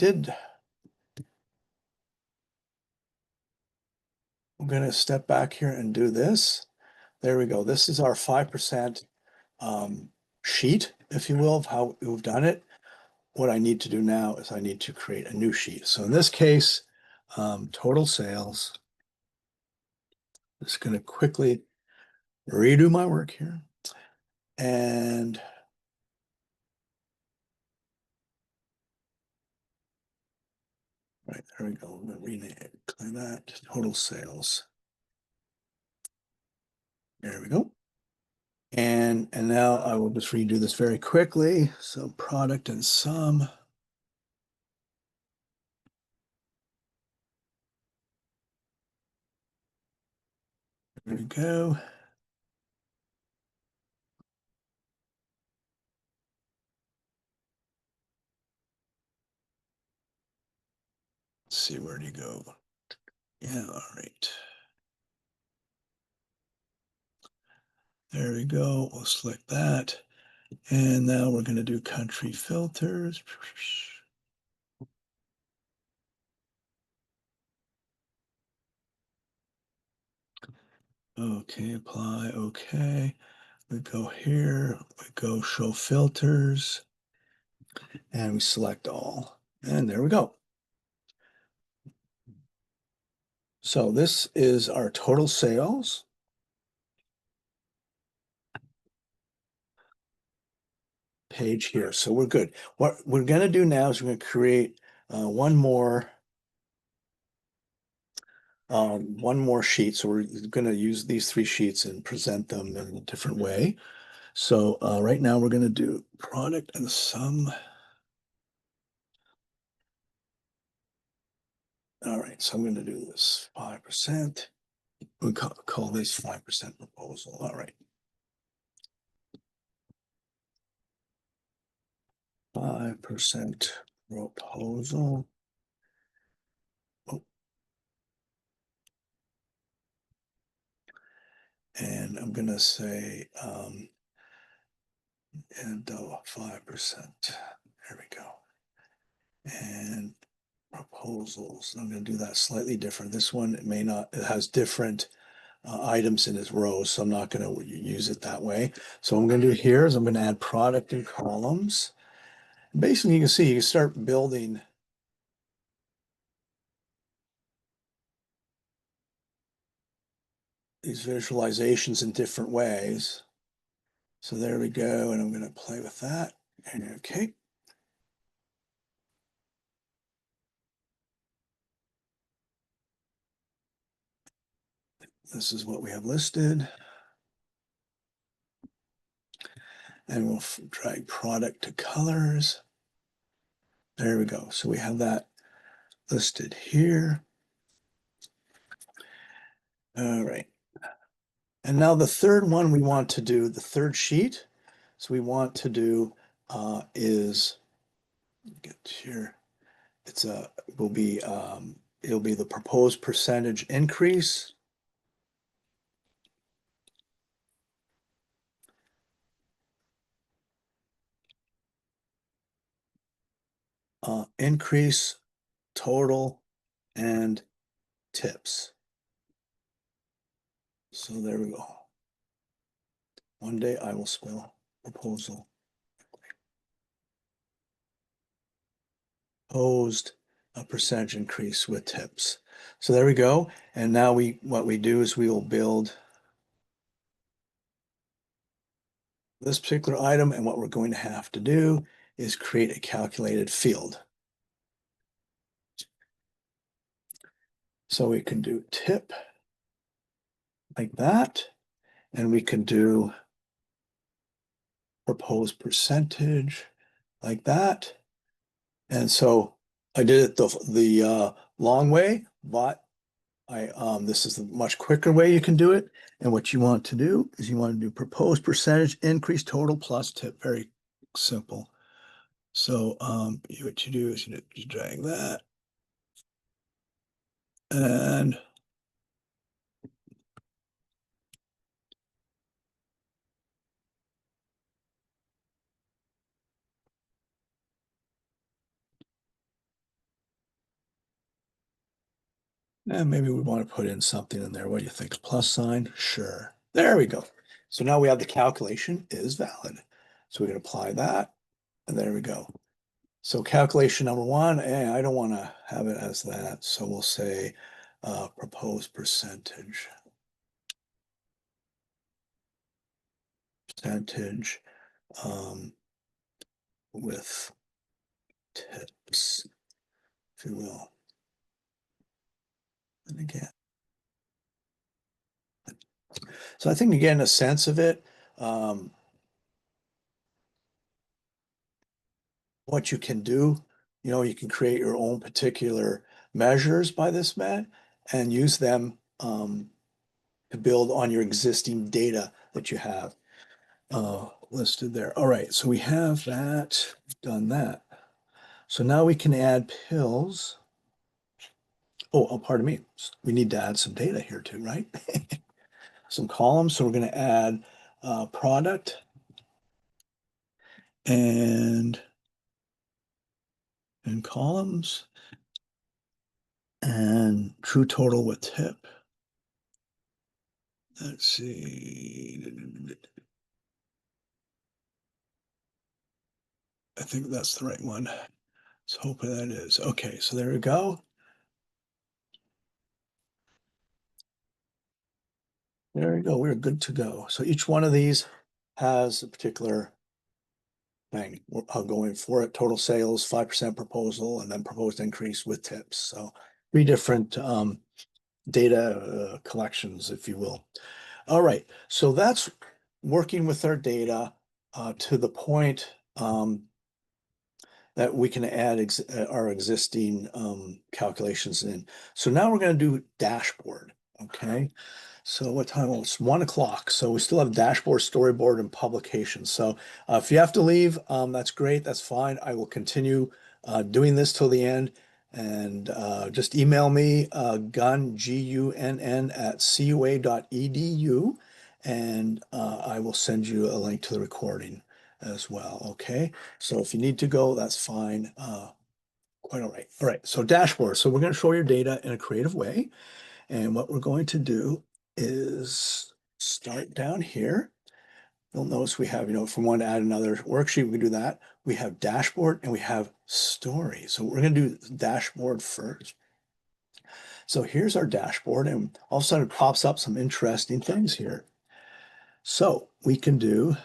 going to step back here and do this. There we go. This is our 5% sheet, if you will, of how we've done it. What I need to do now is I need to create a new sheet. So in this case, total sales. Just going to quickly redo my work here. And right, there we go. I'm going to rename it, clear that, total sales. There we go. And now I will just redo this very quickly. So product and sum. There we go. Let's see, where do you go? Yeah, all right. There we go. We'll select that. And now we're going to do country filters. Okay, apply. Okay. We go here. We go show filters. And we select all. And there we go. So this is our total sales. Page here. So we're good. What we're going to do now is we're going to create one more sheet. So we're going to use these three sheets and present them in a different way. So right now we're going to do product and sum. All right, so I'm going to do this 5%. We call this 5% proposal. All right. 5% proposal. Oh. And I'm going to say, and 5%. There we go. And proposals. I'm going to do that slightly different. This one, it has different items in its rows, so I'm not going to use it that way. So what I'm going to do here is I'm going to add product and columns. Basically, you can see you can start building these visualizations in different ways. So there we go, and I'm going to play with that. And okay. This is what we have listed. And we'll drag product to colors. There we go. So we have that listed here. All right. And now the third one we want to do, the third sheet. So we want to do is get here. It'll be the proposed percentage increase. Increase total, and tips. So there we go. One day I will spell proposal. Proposed a percentage increase with tips. So there we go. And now what we do is we will build this particular item, and what we're going to have to do is create a calculated field. So we can do tip like that, and we can do proposed percentage like that. And so I did it the long way, but this is the much quicker way you can do it. And what you want to do is you want to do proposed percentage increase total plus tip. Very simple. So what you do is you drag that and maybe we want to put in something in there. What do you think? A plus sign? Sure. There we go. So now we have the calculation is valid. So we can apply that, and there we go. So calculation number one, I don't want to have it as that. So we'll say proposed percentage. Percentage with tips, if you will. And again. So I think again, a sense of it, what you can do, you can create your own particular measures by this man and use them to build on your existing data that you have listed there. All right, so we have that, done that. So now we can add pills. Oh, pardon me. We need to add some data here too, right? Some columns. So we're going to add product and columns and true total with tip. Let's see. I think that's the right one. Let's hope that is. Okay, so there we go. There we go. We're good to go. So each one of these has a particular thing going for it. Total sales, 5% proposal, and then proposed increase with tips. So 3 different data collections, if you will. All right. So that's working with our data to the point that we can add our existing calculations in. So now we're going to do dashboard. Okay. So what time? Oh, it's 1 o'clock. So we still have dashboard, storyboard, and publication. So if you have to leave, that's great. That's fine. I will continue doing this till the end. And just email me, gunn, Gunn, at cua.edu, and I will send you a link to the recording as well. Okay. So if you need to go, that's fine. Quite all right. All right. So dashboard. So we're going to show your data in a creative way. And what we're going to do is start down here. You'll notice we have, if we want to add another worksheet, we can do that. We have dashboard and we have story. So we're going to do dashboard first. So here's our dashboard, and all of a sudden it pops up some interesting things here. So we can do,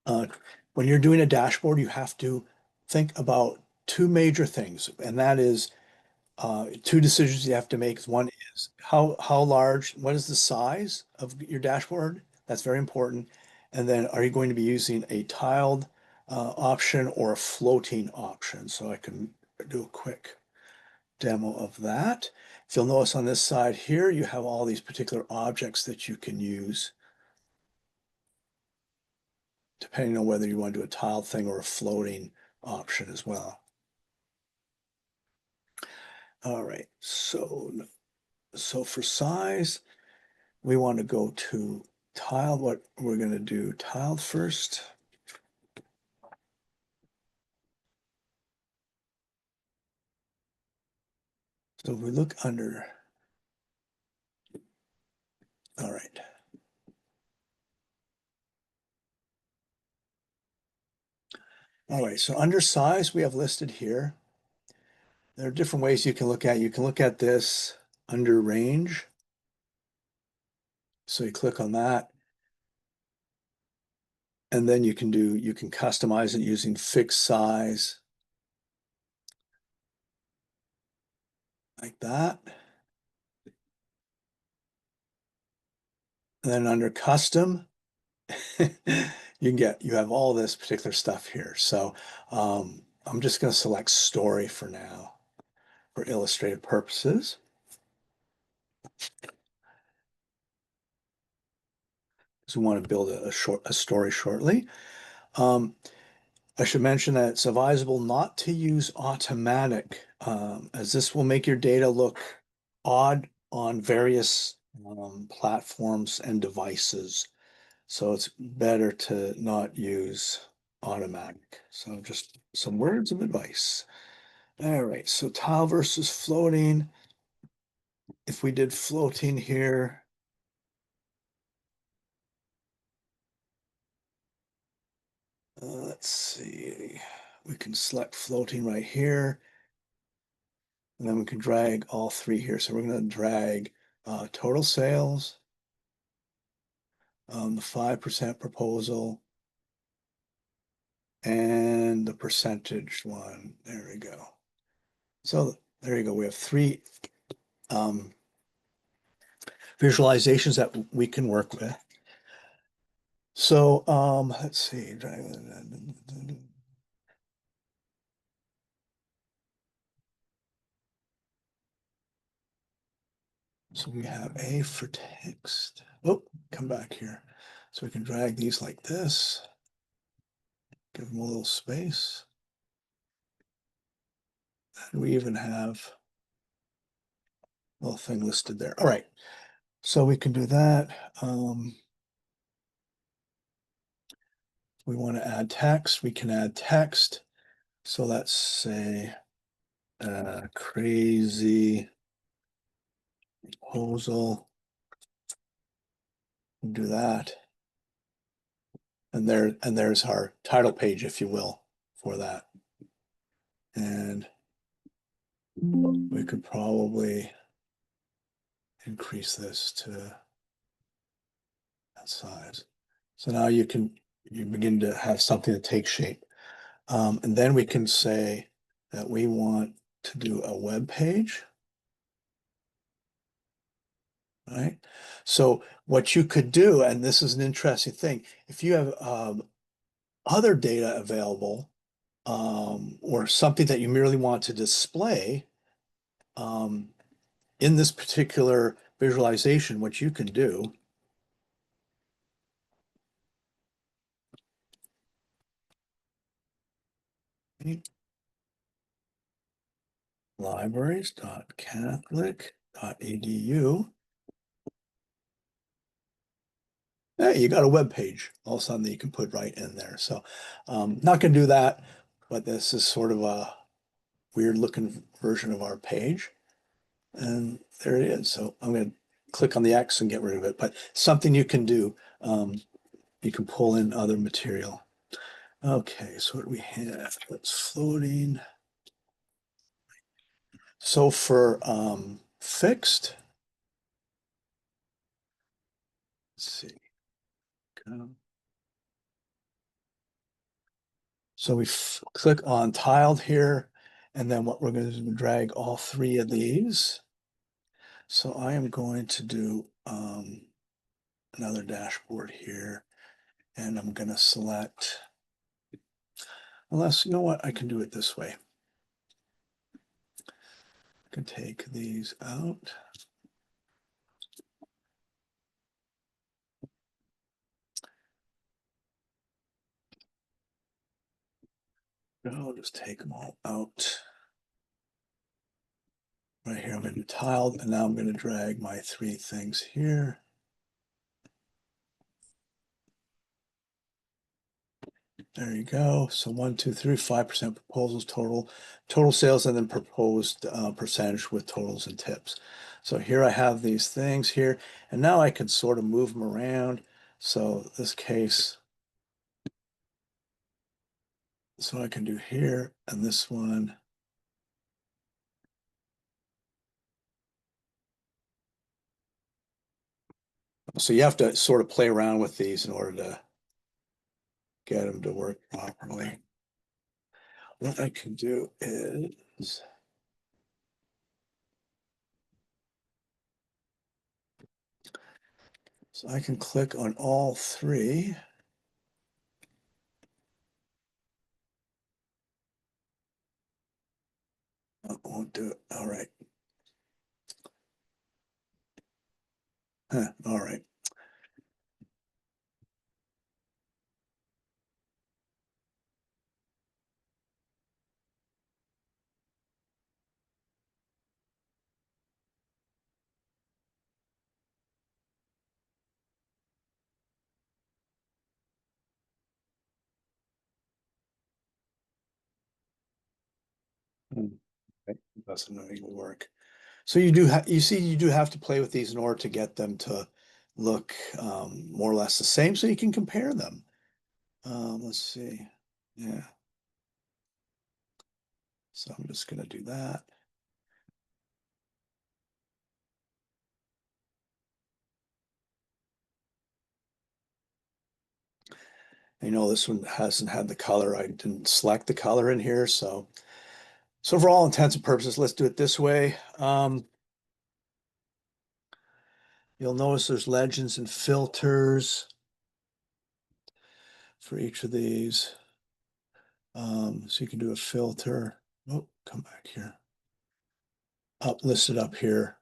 when you're doing a dashboard, you have to think about 2 major things, and that is 2 decisions you have to make. One is how large, what is the size of your dashboard? That's very important. And then are you going to be using a tiled option or a floating option? So I can do a quick demo of that. If you'll notice on this side here, you have all these particular objects that you can use depending on whether you want to do a tiled thing or a floating option as well. All right, so for size, we want to go to tiled. What we're going to do, tiled first. So if we look under, all right. All right, so under size, we have listed here. There are different ways you can look at. You can look at this under range. So you click on that. And then you can customize it using fixed size. Like that. And then under custom, you have all this particular stuff here. So I'm just going to select story for now for illustrative purposes. Because we want to build a story shortly. I should mention that it's advisable not to use automatic, as this will make your data look odd on various platforms and devices. So it's better to not use automatic. So just some words of advice. All right, so tile versus floating. If we did floating here, let's see, we can select floating right here. And then we can drag all three here. So we're going to drag total sales, the 5% proposal, and the percentage one. There we go. So there you go. We have three visualizations that we can work with. So let's see. So we have A for text. Oh, come back here. So we can drag these like this. Give them a little space. And we even have a little thing listed there. All right. So we can do that. We want to add text. We can add text. So let's say crazy proposal. Do that. And there's our title page, if you will, for that. And we could probably increase this to that size. So now you begin to have something that takes shape. And then we can say that we want to do a web page. Right. So what you could do, and this is an interesting thing, if you have other data available or something that you merely want to display in this particular visualization, what you can do libraries.catholic.edu. Hey, you got a web page all of a sudden that you can put right in there. So not going to do that, but this is sort of a weird looking version of our page. And there it is. So I'm going to click on the X and get rid of it, but something you can do. You can pull in other material. Okay, so what do we have? That's floating. So for fixed, let's see. So we click on tiled here, and then what we're going to do is drag all three of these. So I am going to do another dashboard here, and I'm going to select, unless, you know what, I can do it this way. I can take these out. I'll just take them all out. Right here, I'm going to do tiled, and now I'm going to drag my three things here. There you go. So 1, 2, 3, 5% proposals total sales, and then proposed percentage with totals and tips. So here I have these things here, and now I can sort of move them around. So this case, so I can do here, and this one. So you have to sort of play around with these in order to get them to work properly. What I can do is, so I can click on all three. I won't do it. All right. Huh, all right. Hmm. Okay. Doesn't even work. So you do have, you see, you do have to play with these in order to get them to look more or less the same, so you can compare them. Let's see. Yeah. So I'm just going to do that. I know this one hasn't had the color. I didn't select the color in here, so for all intents and purposes, let's do it this way. You'll notice there's legends and filters for each of these. So you can do a filter. Oh, come back here. Up listed up here,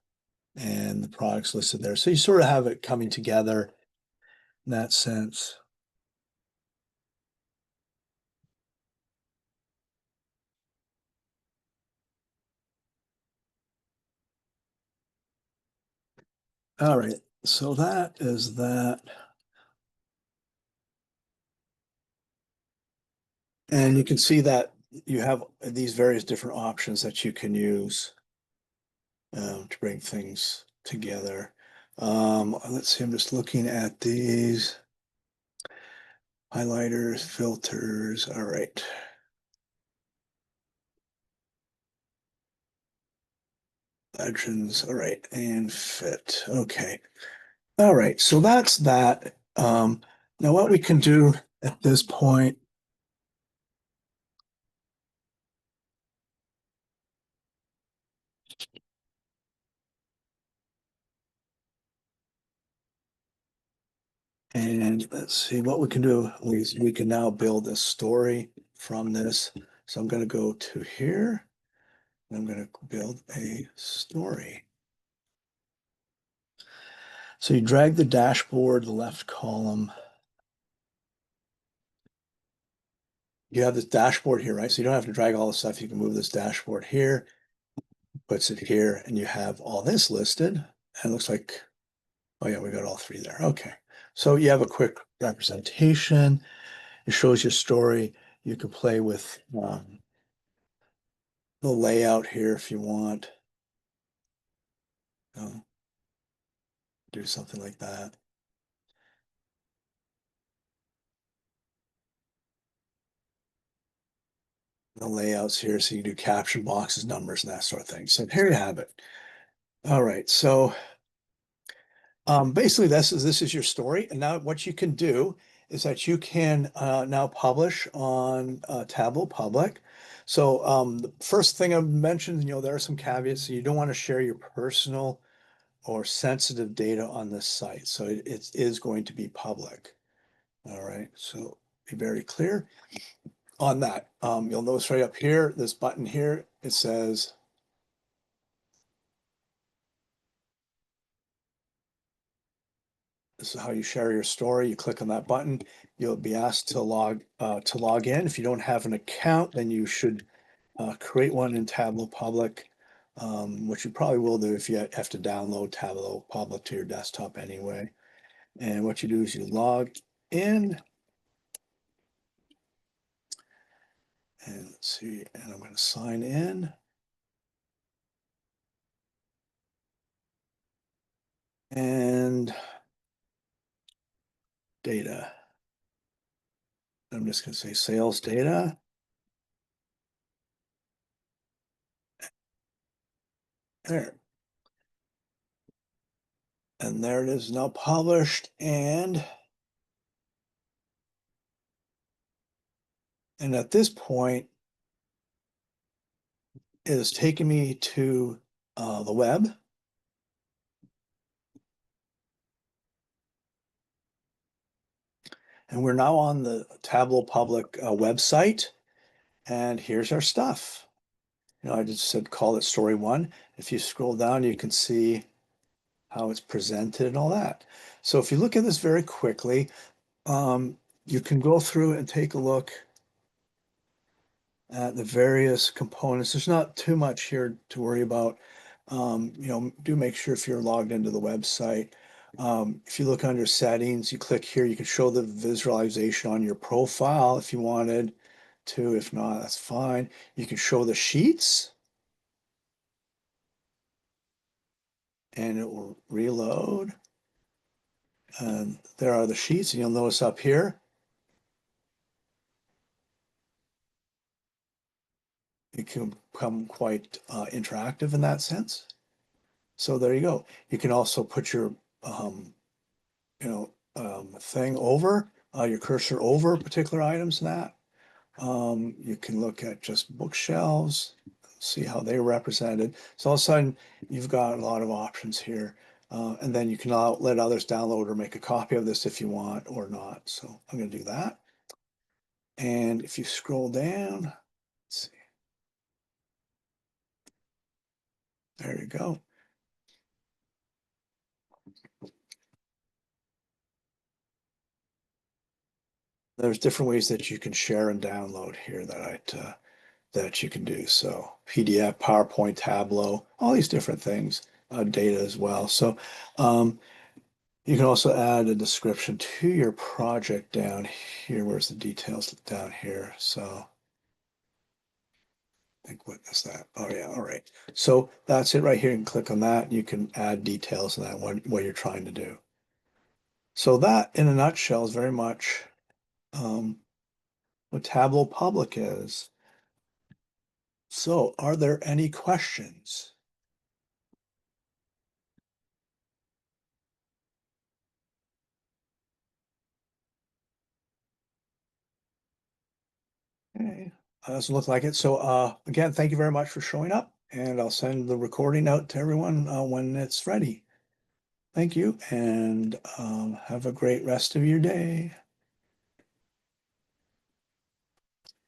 and the products listed there. So you sort of have it coming together in that sense. All right, so that is that. And you can see that you have these various different options that you can use to bring things together. Let's see, I'm just looking at these highlighters, filters. All right. Legends. All right. And fit. Okay. All right. So that's that. Now what we can do at this point, and let's see what we can do. We can now build a story from this. So I'm going to go to here. And I'm going to build a story. So you drag the dashboard, the left column. You have this dashboard here, right? So you don't have to drag all the stuff. You can move this dashboard here, puts it here, and you have all this listed. And it looks like, oh yeah, we got all three there. Okay. So you have a quick representation. It shows your story. You can play with the layout here if you want. Do something like that. The layouts here, so you do caption boxes, numbers, and that sort of thing. So here you have it. All right. So basically, this is your story, and now what you can do is that you can now publish on Tableau Public. So the first thing I mentioned, there are some caveats. So you don't want to share your personal or sensitive data on this site. So it is going to be public. All right, so be very clear on that. You'll notice right up here, this button here, it says, this is how you share your story. You click on that button, you'll be asked to log in. If you don't have an account, then you should create one in Tableau Public, which you probably will do if you have to download Tableau Public to your desktop anyway. And what you do is you log in. And let's see, and I'm going to sign in. And data. I'm just going to say sales data. There. And there it is now published. And at this point, it has taken me to the web. And we're now on the Tableau public website. And here's our stuff. I just said call it story one. If you scroll down, you can see how it's presented and all that. So if you look at this very quickly, you can go through and take a look at the various components. There's not too much here to worry about. Do make sure if you're logged into the website. If you look under settings, you click here, you can show the visualization on your profile if you wanted to. If not, that's fine. You can show the sheets and it will reload. And there are the sheets, and you'll notice up here, it can become quite interactive in that sense. So there you go. You can also put your thing over your cursor over particular items in that. You can look at just bookshelves, see how they're represented. So all of a sudden, you've got a lot of options here. And then you can let others download or make a copy of this if you want or not. So I'm going to do that. And if you scroll down, let's see, there you go. There's different ways that you can share and download here that you can do. So PDF, PowerPoint, Tableau, all these different things, data as well. So you can also add a description to your project down here. Where's the details down here? So I think what is that? Oh yeah, all right. So that's it right here. You can click on that. And you can add details in that what you're trying to do. So that, in a nutshell, is very much what Tableau Public is. So, are there any questions? Okay. Doesn't look like it. So, again, thank you very much for showing up, and I'll send the recording out to everyone when it's ready. Thank you, and have a great rest of your day.